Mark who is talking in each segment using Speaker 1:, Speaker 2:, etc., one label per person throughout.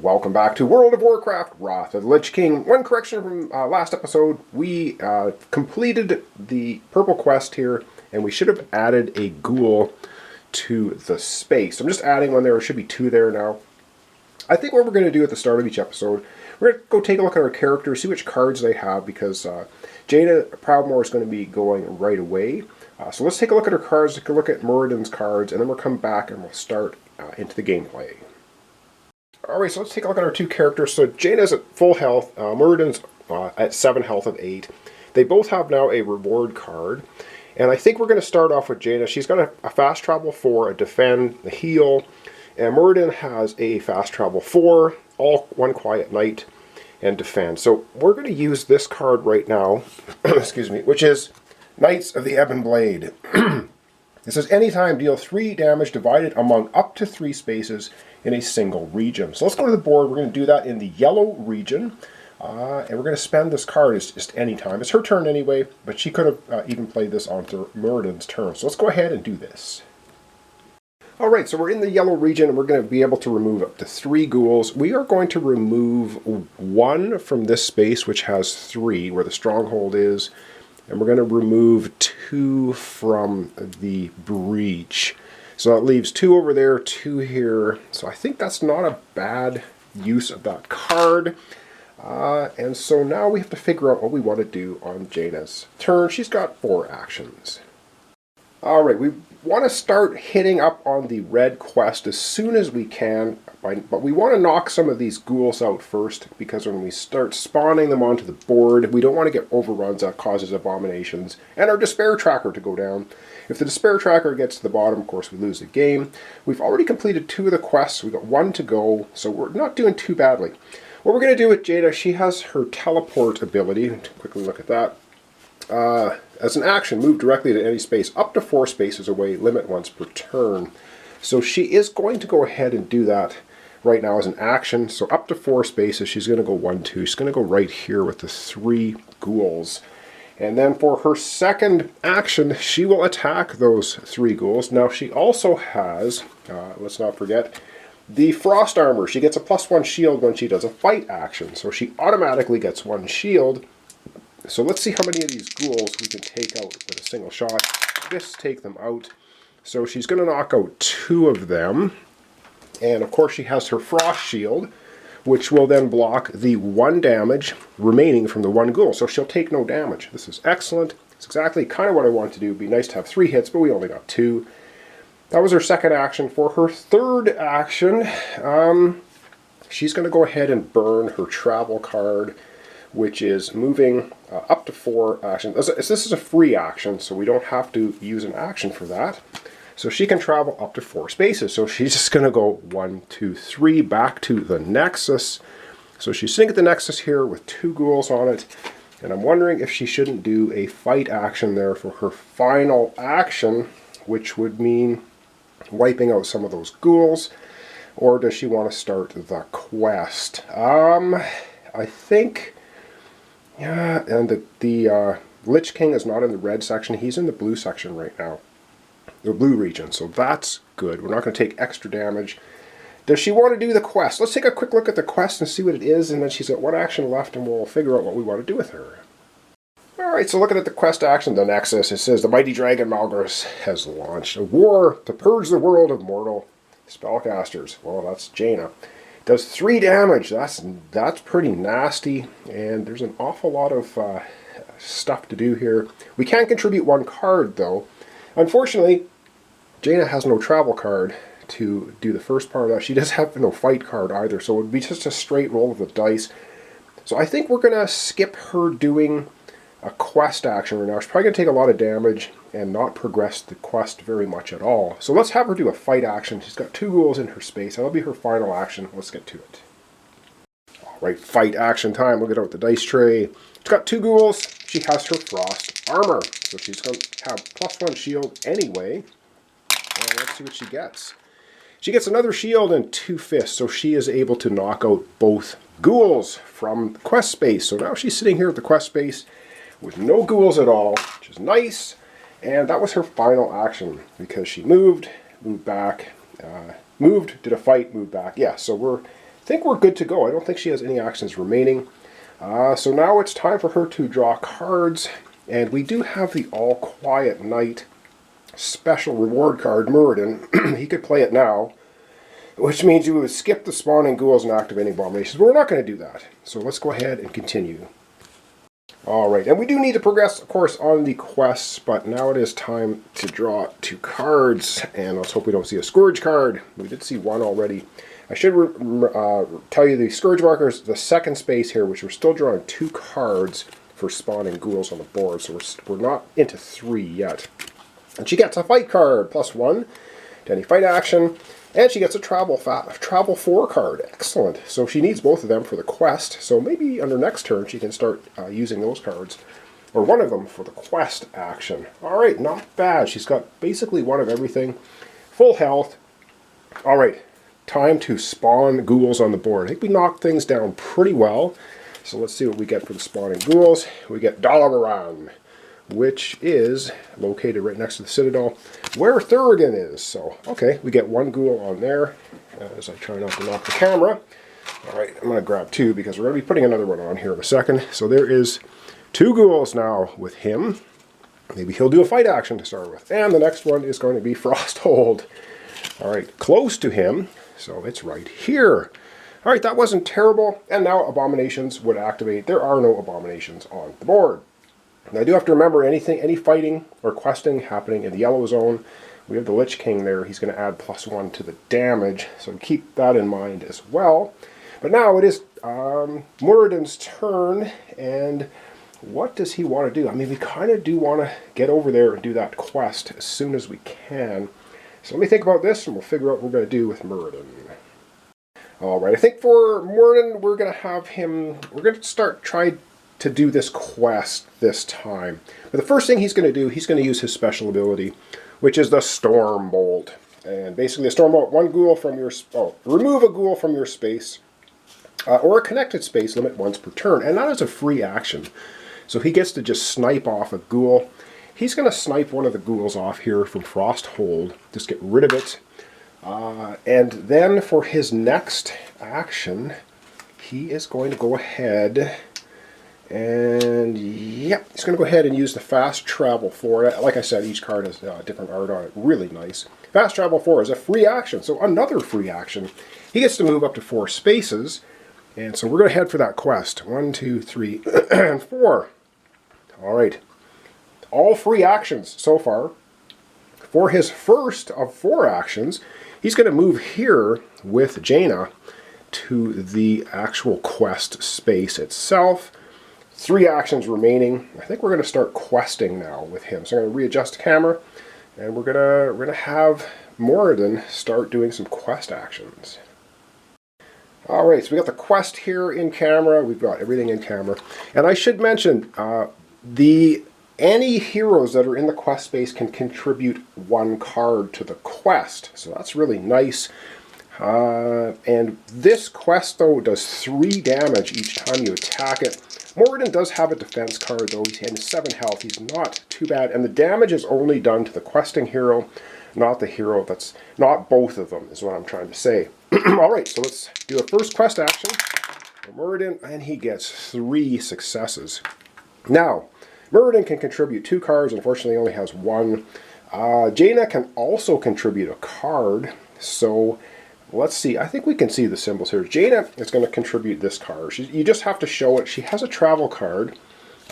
Speaker 1: Welcome back to World of Warcraft, Wrath of the Lich King. One correction from last episode, we completed the purple quest here, and we should have added a ghoul to the space. I'm just adding one there. There should be two there now. I think what we're going to do at the start of each episode, we're going to go take a look at our characters, see which cards they have, because Jaina Proudmoore is going to be going right away. So let's take a look at her cards, take a look at Muradin's cards, and then we'll come back and we'll start into the gameplay. Alright, so let's take a look at our two characters. So Jaina's at full health, Muradin's at 7 health of 8. They both have now a reward card. And I think we're going to start off with Jaina. She's got a fast travel 4, a defend, a heal. And Muradin has a fast travel 4, all one quiet night, and defend. So we're going to use this card right now, excuse me, which is Knights of the Ebon Blade. It says anytime deal 3 damage divided among up to 3 spaces in a single region. So let's go to the board. We're going to do that in the yellow region. And we're going to spend this card just any time. It's her turn anyway, but she could have even played this onto Muradin's turn. So let's go ahead and do this. Alright, so we're in the yellow region and we're going to be able to remove up to 3 ghouls. We are going to remove 1 from this space, which has 3, where the stronghold is. And we're going to remove 2 from the breach. So that leaves 2 over there, 2 here. So I think that's not a bad use of that card. And so now we have to figure out what we want to do on Jaina's turn. She's got 4 actions. Alright, we want to start hitting up on the red quest as soon as we can. But we want to knock some of these ghouls out first, because when we start spawning them onto the board, we don't want to get overruns that causes abominations, and our despair tracker to go down. If the despair tracker gets to the bottom, of course, we lose the game. We've already completed 2 of the quests. We've got 1 to go, so we're not doing too badly. What we're going to do with Jaina, she has her teleport ability. Quickly look at that. As an action, move directly to any space up to 4 spaces away, limit once per turn. So she is going to go ahead and do that right now as an action. So up to 4 spaces, she's going to go 1, 2. She's going to go right here with the 3 ghouls. And then for her second action, she will attack those 3 ghouls. Now she also has, let's not forget, the frost armor. She gets a +1 shield when she does a fight action. So she automatically gets 1 shield. So let's see how many of these ghouls we can take out with a single shot. Just take them out. So she's going to knock out 2 of them. And of course she has her frost shield, which will then block the 1 damage remaining from the 1 ghoul. So she'll take no damage. This is excellent. It's exactly kind of what I want to do. It'd be nice to have 3 hits, but we only got 2. That was her second action. For her third action, she's going to go ahead and burn her travel card, which is moving up to 4 actions. This is a free action, so we don't have to use an action for that. So she can travel up to 4 spaces. So she's just going to go 1, 2, 3 back to the Nexus. So she's sitting at the Nexus here with 2 ghouls on it. And I'm wondering if she shouldn't do a fight action there for her final action, which would mean wiping out some of those ghouls. Or does she want to start the quest? I think, yeah, and the Lich King is not in the red section. He's in the blue section right now. The blue region, so that's good. We're not going to take extra damage. Does she want to do the quest? Let's take a quick look at the quest and see what it is, and then she's got 1 action left, and we'll figure out what we want to do with her. Alright, so looking at the quest action, the Nexus, it says the mighty dragon Malgris has launched a war to purge the world of mortal spellcasters. Well, that's Jaina. Does 3 damage. That's pretty nasty, and there's an awful lot of stuff to do here. We can contribute 1 card, though. Unfortunately, Jaina has no travel card to do the first part of that. She does have no fight card either, so it would be just a straight roll of the dice. So I think we're going to skip her doing a quest action right now. She's probably going to take a lot of damage and not progress the quest very much at all. So let's have her do a fight action. She's got 2 ghouls in her space. That'll be her final action. Let's get to it. Alright, fight action time. We'll get out the dice tray. She's got 2 ghouls. She has her frost armor. So she's going to have +1 shield anyway. And let's see what she gets. She gets another shield and 2 fists. So she is able to knock out both ghouls from the quest space. So now she's sitting here at the quest space with no ghouls at all, which is nice. And that was her final action, because she moved back, moved, did a fight, moved back. Yeah, so we're think we're good to go. I don't think she has any actions remaining. So now it's time for her to draw cards, and we do have the All Quiet Night special reward card, Muradin. He could play it now, which means you would skip the spawning ghouls and activating abominations, but we're not going to do that. So let's go ahead and continue. Alright, and we do need to progress, of course, on the quests, but now it is time to draw 2 cards, and let's hope we don't see a Scourge card. We did see one already. I should tell you the Scourge marker is the second space here, which we're still drawing 2 cards for spawning ghouls on the board, so we're not into 3 yet. And she gets a fight card, +1 to any fight action, and she gets a travel 4 card. Excellent. So she needs both of them for the quest, so maybe on her next turn she can start using those cards, or one of them for the quest action. Alright, not bad. She's got basically one of everything. Full health. Alright, time to spawn ghouls on the board. I think we knocked things down pretty well. So let's see what we get for the spawning ghouls. We get Dalaran, which is located right next to the Citadel, where Thurgan is. So, okay, we get 1 ghoul on there, as I try not to knock the camera. Alright, I'm going to grab 2, because we're going to be putting another one on here in a second. So there is 2 ghouls now with him. Maybe he'll do a fight action to start with. And the next one is going to be Frosthold. Alright, close to him, so it's right here. Alright, that wasn't terrible, and now abominations would activate. There are no abominations on the board. Now I do have to remember any fighting or questing happening in the yellow zone. We have the Lich King there. He's going to add +1 to the damage, so keep that in mind as well. But now it is Muradin's turn, and what does he want to do? I mean, we kind of do want to get over there and do that quest as soon as we can. So let me think about this, and we'll figure out what we're going to do with Muradin. Alright, I think for Muradin, we're going to have him, we're going to start trying to do this quest this time. But the first thing he's going to do, he's going to use his special ability, which is the Storm Bolt. And basically the Storm Bolt, remove a ghoul from your space, or a connected space limit once per turn. And that is a free action. So he gets to just snipe off a ghoul. He's going to snipe one of the ghouls off here from Frosthold, just get rid of it. And then for his next action, he is going to go ahead and, yep, he's going to go ahead and use the Fast Travel 4. Like I said, each card has different art on it. Really nice. Fast Travel 4 is a free action, so another free action. He gets to move up to 4 spaces, and so we're going to head for that quest. 1, 2, 3, and 4. Alright. All free actions so far. For his first of 4 actions, he's going to move here with Jaina to the actual quest space itself. 3 actions remaining. I think we're going to start questing now with him. So I'm going to readjust the camera, and we're gonna have Muradin start doing some quest actions. Alright, so we got the quest here in camera. We've got everything in camera. And I should mention, any heroes that are in the quest space can contribute 1 card to the quest. So that's really nice. And this quest, though, does 3 damage each time you attack it. Muradin does have a defense card, though. He's had 7 health. He's not too bad. And the damage is only done to the questing hero, not the hero that's... not both of them, is what I'm trying to say. Alright, so let's do a first quest action for Muradin, and he gets 3 successes. Now, Muradin can contribute 2 cards. Unfortunately, he only has 1. Jaina can also contribute a card, so... let's see. I think we can see the symbols here. Jaina is going to contribute this card. You just have to show it. She has a travel card.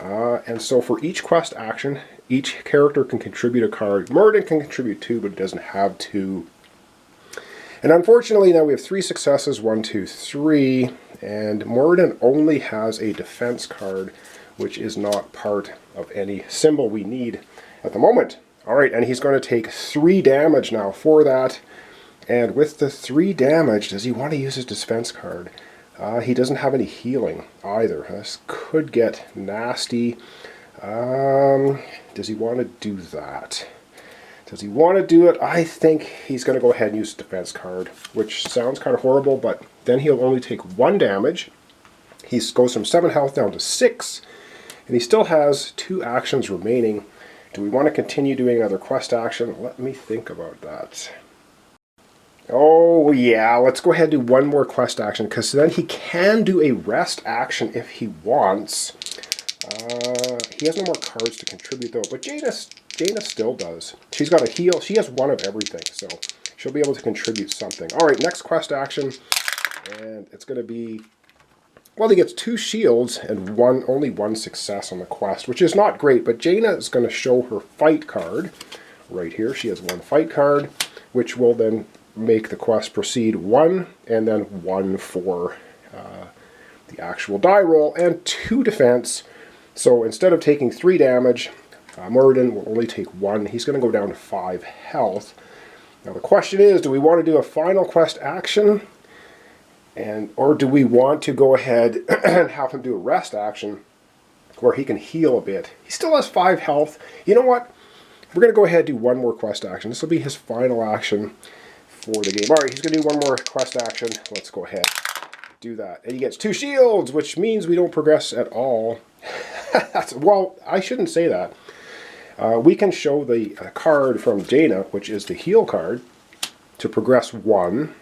Speaker 1: And so for each quest action, each character can contribute a card. Muradin can contribute 2, but it doesn't have 2. And unfortunately, now we have 3 successes. 1, 2, 3. And Muradin only has a defense card, which is not part of any symbol we need at the moment. Alright, and he's going to take 3 damage now for that. And with the 3 damage, does he want to use his defense card? He doesn't have any healing either. This could get nasty. Does he want to do that? Does he want to do it? I think he's going to go ahead and use the defense card, which sounds kind of horrible, but then he'll only take 1 damage. He goes from 7 health down to 6, and he still has 2 actions remaining. Do we want to continue doing another quest action? Let me think about that. Oh, yeah, let's go ahead and do one more quest action, because then he can do a rest action if he wants. He has no more cards to contribute, though, but Jaina still does. She's got a heal. She has one of everything, so she'll be able to contribute something. All right, next quest action, and it's going to be... Well, he gets 2 shields and only 1 success on the quest, which is not great, but Jaina is going to show her fight card right here. She has 1 fight card, which will then make the quest proceed 1, and then 1 for the actual die roll, and 2 defense. So instead of taking 3 damage, Muradin will only take 1. He's going to go down to 5 health. Now the question is, do we want to do a final quest action? Or do we want to go ahead and have him do a rest action where he can heal a bit? He still has 5 health. You know what? We're going to go ahead and do one more quest action. This will be his final action for the game. All right, he's going to do one more quest action. Let's go ahead and do that. And he gets 2 shields, which means we don't progress at all. Well, I shouldn't say that. We can show the card from Jaina, which is the heal card, to progress 1.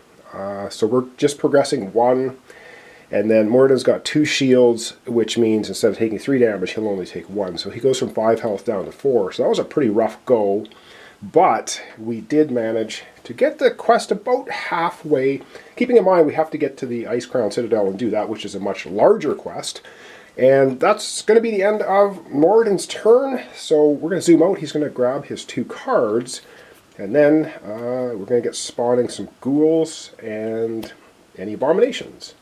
Speaker 1: So we're just progressing 1, and then Muradin's got 2 shields, which means instead of taking 3 damage, he'll only take 1. So he goes from 5 health down to 4. So that was a pretty rough go, but we did manage to get the quest about halfway. Keeping in mind we have to get to the Ice Crown Citadel and do that, which is a much larger quest. And that's going to be the end of Muradin's turn. So we're going to zoom out. He's going to grab his 2 cards. And then we're going to get spawning some ghouls and any abominations.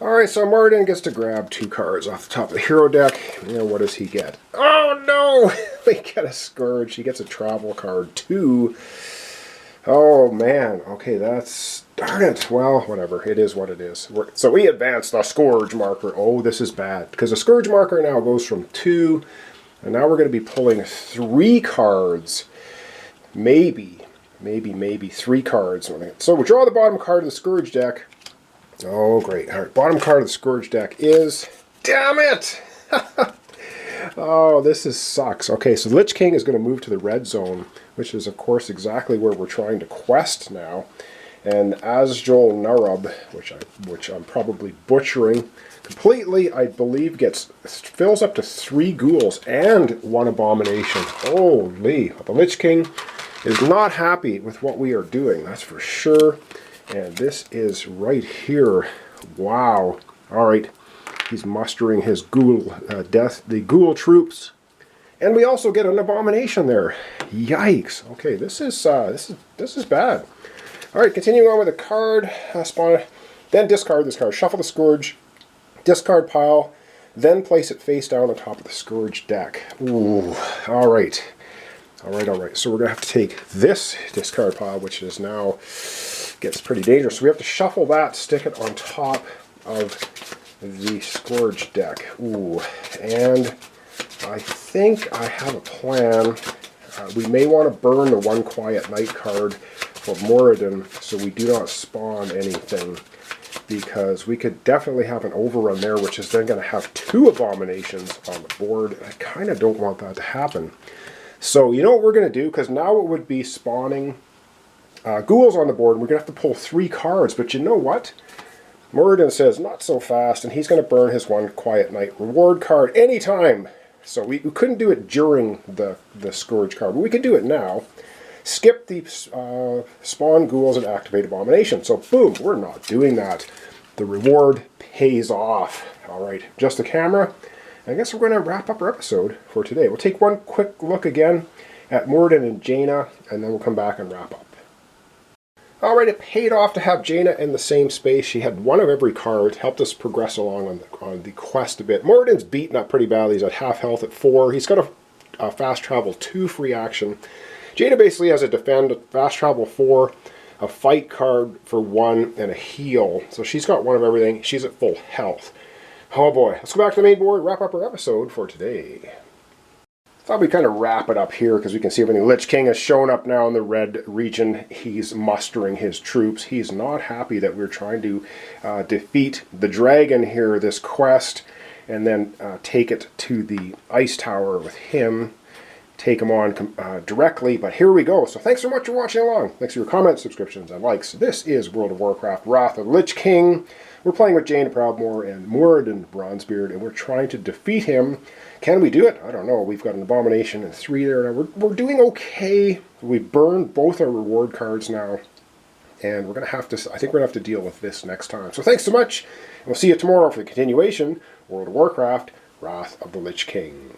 Speaker 1: Alright, so Muradin gets to grab 2 cards off the top of the hero deck. And what does he get? Oh no! We get a Scourge. He gets a travel card too. Oh man. Okay, that's... Darn it. Well, whatever. It is what it is. So we advance the Scourge marker. Oh, this is bad. Because the Scourge marker now goes from 2. And now we're going to be pulling 3 cards. Maybe 3 cards. So we draw the bottom card of the Scourge deck. Oh, great. All right, bottom card of the Scourge deck is... Damn it! Oh, this sucks. Okay, so Lich King is going to move to the red zone, which is, of course, exactly where we're trying to quest now. And Azjol Narub, which I'm probably butchering completely, I believe fills up to 3 ghouls and 1 abomination. Holy! The Lich King is not happy with what we are doing, that's for sure. And this is right here. Wow. Alright. He's mustering his ghoul the ghoul troops. And we also get an abomination there. Yikes. Okay, this is bad. Alright, continuing on with the card spawn, then discard this card. Shuffle the Scourge, discard pile, then place it face down on top of the Scourge deck. Ooh. Alright. Alright. So we're going to have to take this discard pile, which is now gets pretty dangerous. So we have to shuffle that, stick it on top of the Scourge deck. Ooh. And I think I have a plan. We may want to burn the One Quiet Night card for Muradin so we do not spawn anything, because we could definitely have an overrun there, which is then going to have 2 abominations on the board. I kind of don't want that to happen. So you know what we're going to do, because now it would be spawning ghouls on the board, and we're going to have to pull 3 cards. But you know what? Muradin says not so fast, and he's going to burn his One Quiet Night reward card anytime. So we couldn't do it during the Scourge card, but we could do it now. Skip the spawn ghouls and activate abomination. So boom, we're not doing that. The reward pays off. Alright, just the camera. I guess we're going to wrap up our episode for today. We'll take one quick look again at Muradin and Jaina, and then we'll come back and wrap up. Alright, it paid off to have Jaina in the same space. She had 1 of every card, helped us progress along on the quest a bit. Muradin's beaten up pretty badly. He's at half health at 4. He's got a fast travel 2 free action. Jaina basically has a defend, a fast travel 4, a fight card for 1, and a heal. So she's got 1 of everything. She's at full health. Oh boy. Let's go back to the main board, wrap up our episode for today. Thought we'd kind of wrap it up here because we can see everything. Lich King has shown up now in the red region. He's mustering his troops. He's not happy that we're trying to defeat the dragon here, this quest, and then take it to the ice tower with him. take him on directly, but here we go. So thanks so much for watching along. Thanks for your comments, subscriptions, and likes. This is World of Warcraft Wrath of the Lich King. We're playing with Jaina Proudmoore and Muradin Bronzebeard, and we're trying to defeat him. Can we do it? I don't know. We've got an Abomination and 3 there now. We're doing okay. We've burned both our reward cards now, and we're going to have to, I think we're going to have to deal with this next time. So thanks so much, and we'll see you tomorrow for the continuation, World of Warcraft Wrath of the Lich King.